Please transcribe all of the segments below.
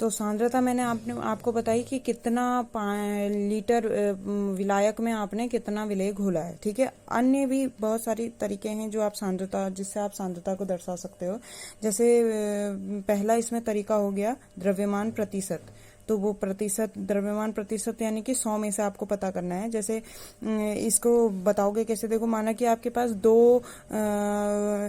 तो सांद्रता मैंने आपको बताई कि कितना लीटर विलायक में आपने कितना विलेय घोला है। ठीक है, अन्य भी बहुत सारी तरीके हैं जो आप सांद्रता जिससे आप सांद्रता को दर्शा सकते हो। जैसे पहला इसमें तरीका हो गया द्रव्यमान प्रतिशत। तो वो प्रतिशत, द्रव्यमान प्रतिशत यानी कि 100 में से आपको पता करना है। जैसे इसको बताओगे कैसे, देखो माना कि आपके पास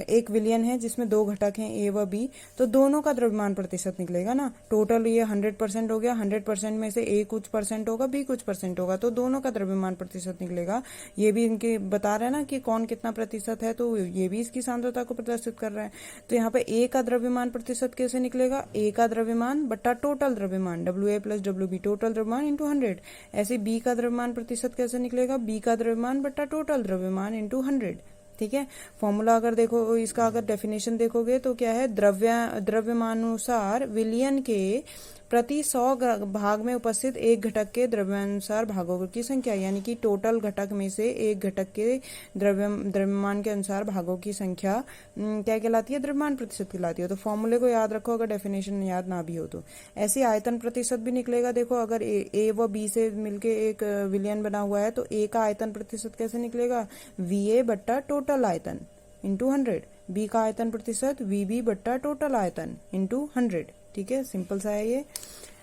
एक विलयन है जिसमें 2 घटक हैं ए व बी, तो दोनों का द्रव्यमान प्रतिशत निकलेगा ना। टोटल ये 100% हो गया, 100% में से ए कुछ परसेंट होगा, बी कुछ परसेंट होगा, तो दोनों का द्रव्यमान प्रतिशत निकलेगा। ये भी इनके बता रहे हैं ना कि कौन कितना प्रतिशत है, तो ये भी इसकी सांद्रता को प्रदर्शित कर रहा है। तो यहाँ पे ए का द्रव्यमान प्रतिशत कैसे निकलेगा, ए का द्रव्यमान बट्टा टोटल द्रव्यमान, WA + WB, टोटल द्रव्यमान इंटू 100। ऐसे बी का द्रव्यमान प्रतिशत कैसे निकलेगा, बी का द्रव्यमान बट्टा टोटल द्रव्यमान इंटू 100। ठीक है, फॉर्मूला अगर देखो इसका, अगर डेफिनेशन देखोगे तो क्या है, द्रव्यमानुसार विलयन के प्रति 100 भाग में उपस्थित एक घटक के द्रव्यानुसार भागों की संख्या, यानी कि टोटल घटक में से एक घटक के द्रव्यमान के अनुसार भागों की संख्या क्या कहलाती है, द्रव्यमान प्रतिशत कहलाती है। तो फॉर्मूले को याद रखो अगर डेफिनेशन याद ना भी हो तो। ऐसे आयतन प्रतिशत भी निकलेगा। देखो अगर ए व बी से मिलके एक विलयन बना हुआ है तो ए का आयतन प्रतिशत कैसे निकलेगा, VA बट्टा टोटल आयतन इंटू 100। बी का आयतन प्रतिशत VB बट्टा टोटल आयतन इंटू 100। ठीक है, सिंपल सा है ये।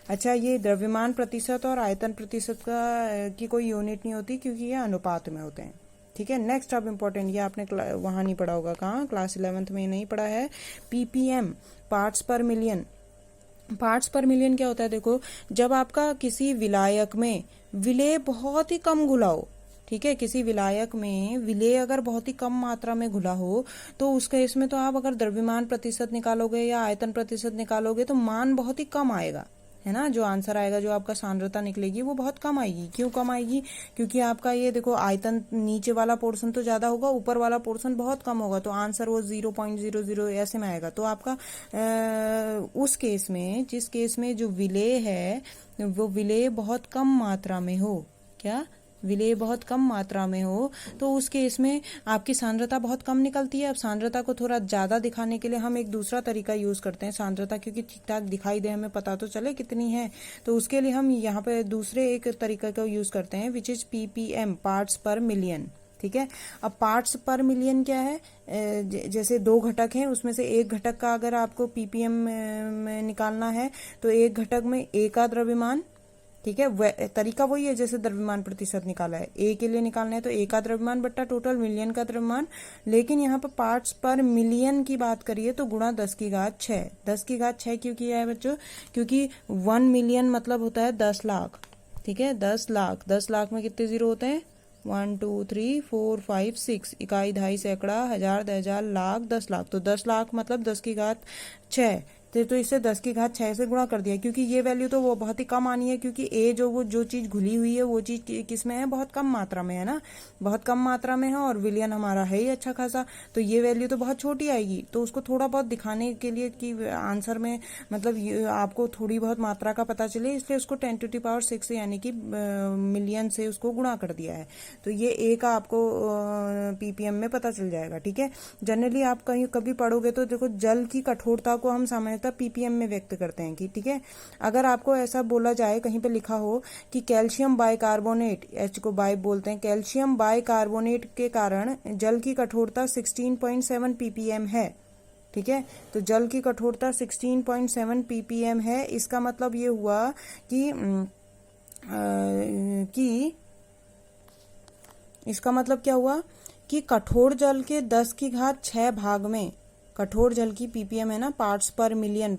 अच्छा, ये द्रव्यमान प्रतिशत और आयतन प्रतिशत की कोई यूनिट नहीं होती क्योंकि ये अनुपात में होते हैं। ठीक है, नेक्स्ट अब इम्पोर्टेंट, ये आपने वहां नहीं पढ़ा होगा, कहाँ, क्लास 11th में नहीं पढ़ा है, PPM, पार्ट्स पर मिलियन। पार्ट्स पर मिलियन क्या होता है, देखो जब आपका किसी विलायक में विलेय बहुत ही कम घुला हो, ठीक है, किसी विलायक में विलेय अगर बहुत ही कम मात्रा में घुला हो तो उस केस में तो आप अगर द्रव्यमान प्रतिशत निकालोगे या आयतन प्रतिशत निकालोगे तो मान बहुत ही कम आएगा, है ना। जो आंसर आएगा, जो आपका सांद्रता निकलेगी वो बहुत कम आएगी। क्यों कम आएगी, क्योंकि आपका ये देखो आयतन नीचे वाला पोर्शन तो ज्यादा होगा, ऊपर वाला पोर्शन बहुत कम होगा, तो आंसर वो 0.00 ऐसे में आएगा। तो आपका उस केस में, जिस केस में जो विलेय है वो विलेय बहुत कम मात्रा में हो, क्या, विलेय बहुत कम मात्रा में हो, तो उस केस में आपकी सांद्रता बहुत कम निकलती है। अब सांद्रता को थोड़ा ज्यादा दिखाने के लिए हम एक दूसरा तरीका यूज करते हैं सांद्रता, क्योंकि ठीक ठाक दिखाई दे, हमें पता तो चले कितनी है, तो उसके लिए हम यहाँ पे दूसरे एक तरीका का यूज करते हैं, विच इज PPM, पार्ट्स पर मिलियन। ठीक है, अब पार्ट्स पर मिलियन क्या है, जैसे 2 घटक हैं, उसमें से एक घटक का अगर आपको PPM में निकालना है तो एक घटक में ए का द्रव्यमान, ठीक है, तरीका वही है जैसे द्रव्यमान प्रतिशत निकाला है, ए के लिए निकालना है तो ए का द्रव्यमान बट्टा टोटल मिलियन का द्रव्यमान, लेकिन यहाँ पर पार्ट्स पर मिलियन की बात करिए तो गुणा 10⁶। 10⁶ क्यों किया है बच्चों, क्योंकि 1 मिलियन मतलब होता है 10 लाख। ठीक है, 10 लाख, 10 लाख में कितने जीरो होते हैं, 1 2 3 4 5 6, इकाई, दहाई, सैकड़ा, हजार, 10,000, लाख, 10 लाख, तो 10 लाख मतलब 10⁶। तो इससे 10⁶ से गुणा कर दिया, क्योंकि ये वैल्यू तो वो बहुत ही कम आनी है, क्योंकि ए जो चीज घुली हुई है वो चीज किस में है, बहुत कम मात्रा में है ना, बहुत कम मात्रा में है, और विलयन हमारा है ही अच्छा खासा, तो ये वैल्यू तो बहुत छोटी आएगी। तो उसको थोड़ा बहुत दिखाने के लिए कि आंसर में मतलब आपको थोड़ी बहुत मात्रा का पता चले, इसलिए उसको 10⁶ यानी कि मिलियन से उसको गुणा कर दिया है। तो ये ए का आपको PPM में पता चल जाएगा। ठीक है, जनरली आप कहीं कभी पढ़ोगे तो देखो जल की कठोरता को हम सामान्यतः PPM में व्यक्त करते हैं कि, ठीक है, अगर आपको ऐसा बोला जाए, कहीं पे लिखा हो कि कैल्शियम बाइकार्बोनेट, H को बाई बोलते हैं, कैल्शियम बाइकार्बोनेट के कारण जल की कठोरता 16.7 PPM है। ठीक है, तो जल की कठोरता 16.7 PPM है, इसका मतलब ये हुआ कि इसका मतलब क्या हुआ कि कठोर जल के 10⁶ भाग में, कठोर जल की PPM है ना, पार्ट्स पर मिलियन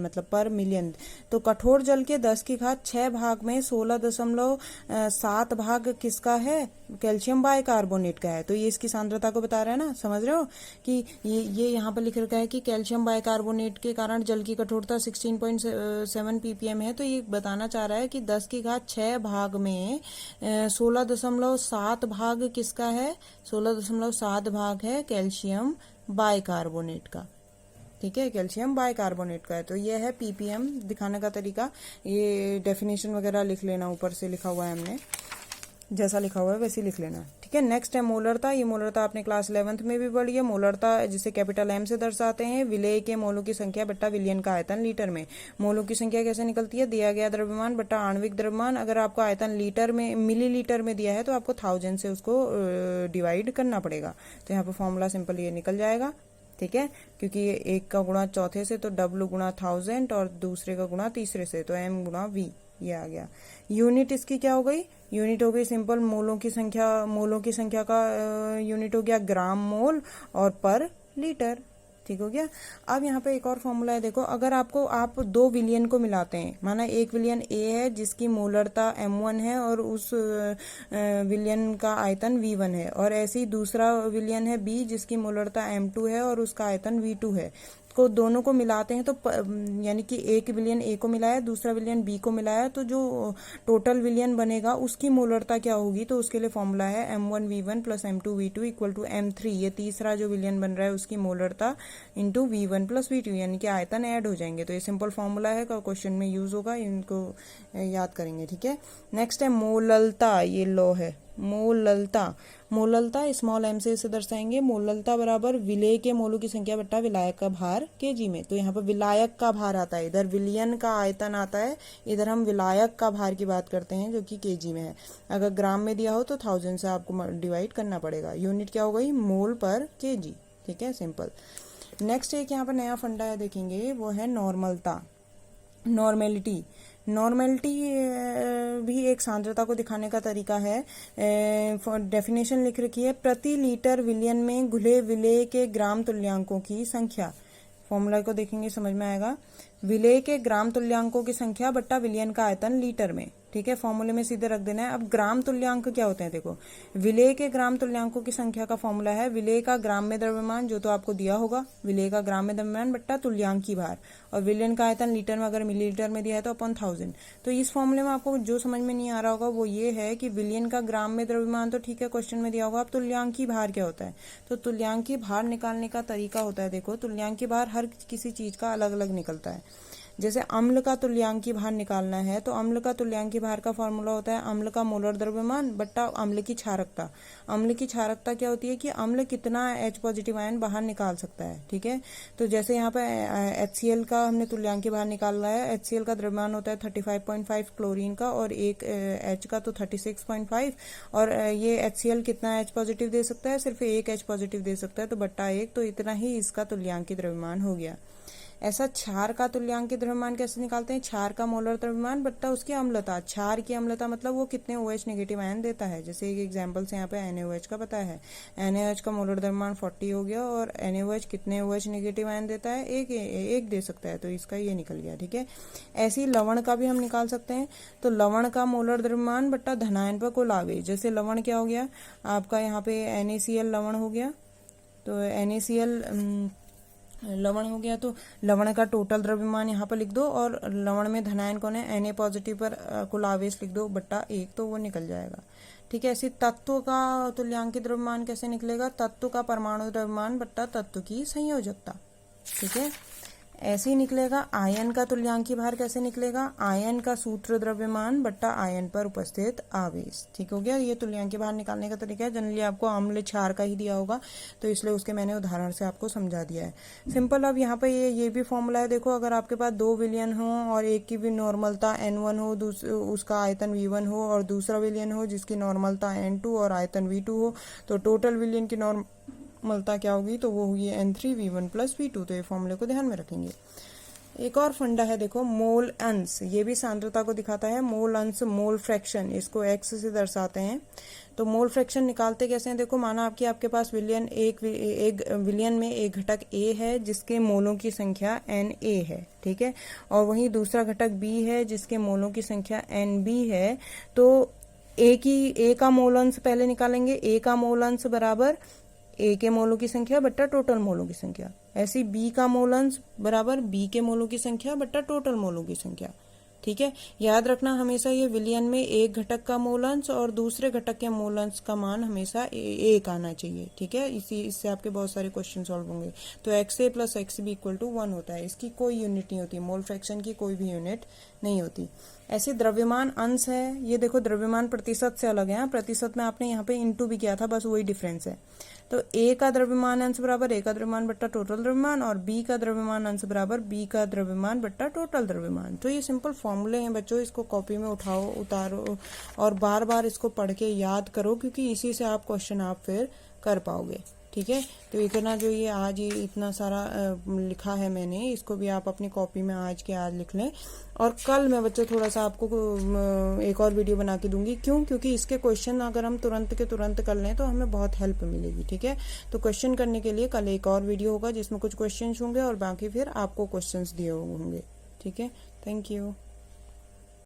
मतलब पर मिलियन, तो कठोर जल के 10⁶ भाग में 16.7 भाग किसका है, कैल्शियम बाइकार्बोनेट का है। तो ये इसकी सांद्रता को बता रहा है ना, समझ रहे हो कि ये यहाँ पर लिख रखा है कि कैल्शियम बाइकार्बोनेट के कारण जल की कठोरता 16.7 PPM है, तो ये बताना चाह रहा है कि 10⁶ भाग में 16.7 भाग किसका है, 16.7 भाग है कैल्शियम बाइकार्बोनेट का। ठीक है, कैल्शियम बाइकार्बोनेट का है। तो ये है PPM दिखाने का तरीका। ये डेफिनेशन वगैरह लिख लेना, ऊपर से लिखा हुआ है हमने। जैसा लिखा हुआ है वैसे लिख लेना, ठीक है। नेक्स्ट है मोलरता। ये मोलरता आपने क्लास 11th में भी पढ़ी है। मोलरता जिसे कैपिटल एम से दर्शाते हैं, विलेय के मोलों की संख्या बट्टा विलियन का आयतन लीटर में। मोलों की संख्या कैसे निकलती है, दिया गया द्रव्यमान बट्टा आणविक द्रव्यमान। अगर आपको आयतन लीटर में मिलीलीटर में दिया है तो आपको 1000 से उसको डिवाइड करना पड़ेगा। तो यहाँ पर फॉर्मूला सिंपल ये निकल जाएगा, ठीक है, क्योंकि ये एक का गुणा चौथे से तो W गुणा 1000 और दूसरे का गुणा तीसरे से तो M गुणा V, ये आ गया। यूनिट इसकी क्या हो गई, यूनिट हो गई सिंपल मोलों की संख्या का यूनिट हो गया ग्राम मोल और पर लीटर, ठीक हो गया। अब यहाँ पे एक और फॉर्मूला है, देखो अगर आप दो विलियन को मिलाते हैं, माना एक विलियन ए है जिसकी मोलरता M1 है और उस विलियन का आयतन V1 है, और ऐसे ही दूसरा विलियन है बी जिसकी मोलरता M2 है और उसका आयतन V2 है, को दोनों को मिलाते हैं तो यानी कि एक विलियन ए को मिलाया, दूसरा विलियन बी को मिलाया, तो जो टोटल विलियन बनेगा उसकी मोलरता क्या होगी, तो उसके लिए फॉर्मूला है M1V1 plus M2V2 equal to M3। ये तीसरा जो विलियन बन रहा है उसकी मोलरता इंटू V1 प्लस V2, यानी कि आयतन ऐड हो जाएंगे। तो ये सिंपल फॉर्मूला है, क्वेश्चन में यूज होगा, इनको याद करेंगे, ठीक है। नेक्स्ट है मोललता। ये लो है मोललता स्मॉल m से इसे दर्शाएंगे। मोललता बराबर विलेय के मोलों की संख्या बट्टा विलायक का भार केजी में। तो यहाँ पर विलायक का भार आता है, इधर विलियन का आयतन आता है, इधर हम विलायक का भार की बात करते हैं जो कि केजी में है। अगर ग्राम में दिया हो तो 1000 से आपको डिवाइड करना पड़ेगा। यूनिट क्या हो गई, मोल पर केजी, ठीक है, सिंपल। नेक्स्ट एक यहाँ पर नया फंडा है, देखेंगे, वो है नॉर्मलता, नॉर्मेलिटी भी एक सांद्रता को दिखाने का तरीका है। डेफिनेशन लिख रखी है, प्रति लीटर विलियन में घुले विलेय के ग्राम तुल्यांकों की संख्या। फॉर्मूला को देखेंगे समझ में आएगा, विलेय के ग्राम तुल्यांकों की संख्या बट्टा विलियन का आयतन लीटर में, ठीक है। फॉर्मूले में सीधे रख देना है। अब ग्राम तुल्यांक क्या होते हैं, देखो विलेय के ग्राम तुल्यांकों की संख्या का फॉर्मूला है विलेय का ग्राम में द्रव्यमान, जो तो आपको दिया होगा, विलेय का ग्राम में द्रव्यमान बट्टा तुल्यांकी भार, और विलियन का आयतन लीटर में, अगर मिलीलीटर में दिया है तो अपन 1000। तो इस फॉर्मूले में आपको जो समझ में नहीं आ रहा होगा वो ये है कि विलियन का ग्राम में द्रव्यमान तो ठीक है, क्वेश्चन में दिया होगा, अब तुल्यांकी भार क्या होता है। तो तुल्यांकी भार निकालने का तरीका होता है, देखो तुल्यांकी भार हर किसी चीज का अलग अलग निकलता है। जैसे अम्ल का तुल्यांकी भार निकालना है तो अम्ल का तुल्यांकी भार का फॉर्मूला होता है अम्ल का मोलर द्रव्यमान बट्टा अम्ल की क्षारकता। अम्ल की क्षारकता क्या होती है कि अम्ल कितना H पॉजिटिव आयन बाहर निकाल सकता है, ठीक है। तो जैसे यहाँ पे HCl का हमने तुल्यांकी भार निकालना है, HCl का द्रव्यमान होता है 35.5 क्लोरीन का और एक H का तो 36.5, और ये HCl कितना H पॉजिटिव दे सकता है, सिर्फ एक H पॉजिटिव दे सकता है, तो बट्टा 1, तो इतना ही इसका तुल्यांकी द्रव्यमान हो गया। ऐसा क्षार का तुल्यांकी द्रव्यमान कैसे निकालते हैं, क्षार का मोलर द्रव्यमान बट्टा उसकी अम्लता। क्षार की अम्लता मतलब वो कितने OH नेगेटिव आयन देता है। जैसे एक एग्जांपल से यहाँ पे NaOH का बताया है, NaOH का मोलर द्रव्यमान 40 हो गया, और NaOH कितने OH नेगेटिव आयन देता है, एक दे सकता है, तो इसका ये निकल गया, ठीक है। ऐसे ही लवण का भी हम निकाल सकते हैं, तो लवण का मोलर द्रव्यमान बट्टा धनायन पर कुल आवेश। जैसे लवण क्या हो गया आपका, यहाँ पे NaCl लवण हो गया, तो NaCl लवण हो गया, तो लवण का टोटल द्रव्यमान यहाँ पर लिख दो, और लवण में धनायन कौन है, Na पॉजिटिव पर कुल आवेश लिख दो बट्टा 1, तो वो निकल जाएगा, ठीक है। ऐसे तत्व का तुल्यांकी द्रव्यमान कैसे निकलेगा, तत्व का परमाणु द्रव्यमान बट्टा तत्व की संयोजकता, ठीक है। ऐसे ही निकलेगा। आयन का तुल्यांकी भार कैसे निकलेगा, आयन का सूत्र द्रव्यमान बट्टा आयन पर उपस्थित आवेश, ठीक हो गया। ये तुल्यांकी भार निकालने का तरीका है। जनरली आपको अम्ल क्षार का ही दिया होगा, तो इसलिए उसके मैंने उदाहरण से आपको समझा दिया है, सिंपल। अब यहाँ पे ये भी फॉर्मूला है, देखो अगर आपके पास दो विलियन हो और एक की भी नॉर्मलता N1 हो, उसका आयतन V1 हो, और दूसरा विलियन हो जिसकी नॉर्मलता N2 और आयतन V2 हो, तो टोटल विलियन की नॉर्मलता क्या होगी, तो वो होगी N3V1 प्लस V2। तो ये फॉर्मूले को ध्यान में रखेंगे। एक और फंडा है, देखो मोल अंश, ये भी सांद्रता को दिखाता है। मोल अंश, मोल फ्रैक्शन, इसको x से दर्शाते हैं। तो मोल फ्रैक्शन निकालते कैसे हैं, देखो माना आपके पास विलियन एक विलियन में एक घटक A है जिसके मोलों की संख्या Na है, ठीक है, और वहीं दूसरा घटक B है जिसके मोलों की संख्या Nb है। तो A का मोल अंश पहले निकालेंगे, A का मोल अंश बराबर A के मोलों की संख्या बट्टा टोटल मोलों की संख्या। ऐसी B का मोल अंश बराबर B के मोलों की संख्या बट्टा टोटल मोलों की संख्या, ठीक है। याद रखना हमेशा ये विलयन में एक घटक का मोल अंश और दूसरे घटक के मोल अंश का मान हमेशा एक आना चाहिए। ठीक है, इससे आपके बहुत सारे क्वेश्चन सॉल्व होंगे। तो XA + XB = 1 होता है। इसकी कोई यूनिट नहीं होती, मोल फ्रैक्शन की कोई भी यूनिट नहीं होती। ऐसे द्रव्यमान अंश है, ये देखो द्रव्यमान प्रतिशत से अलग है। प्रतिशत में आपने यहाँ पे इंटू भी किया था, बस वही डिफरेंस है। तो A का द्रव्यमान अंश बराबर A का द्रव्यमान बट्टा टोटल द्रव्यमान, और B का द्रव्यमान अंश बराबर B का द्रव्यमान बट्टा टोटल द्रव्यमान। तो ये सिंपल फॉर्मूले हैं बच्चों, इसको कॉपी में उठाओ, उतारो और बार बार इसको पढ़ के याद करो, क्योंकि इसी से आप क्वेश्चन आप फिर कर पाओगे। ठीक है, तो इतना जो ये आज ये इतना सारा लिखा है मैंने, इसको भी आप अपनी कॉपी में आज के आज लिख लें। और कल मैं बच्चों थोड़ा सा आपको एक और वीडियो बना के दूंगी। क्यों? क्योंकि इसके क्वेश्चन अगर हम तुरंत के तुरंत कर लें तो हमें बहुत हेल्प मिलेगी। ठीक है, तो क्वेश्चन करने के लिए कल एक और वीडियो होगा जिसमें कुछ क्वेश्चन होंगे और बाकी फिर आपको क्वेश्चन दिए होंगे। ठीक है, थैंक यू।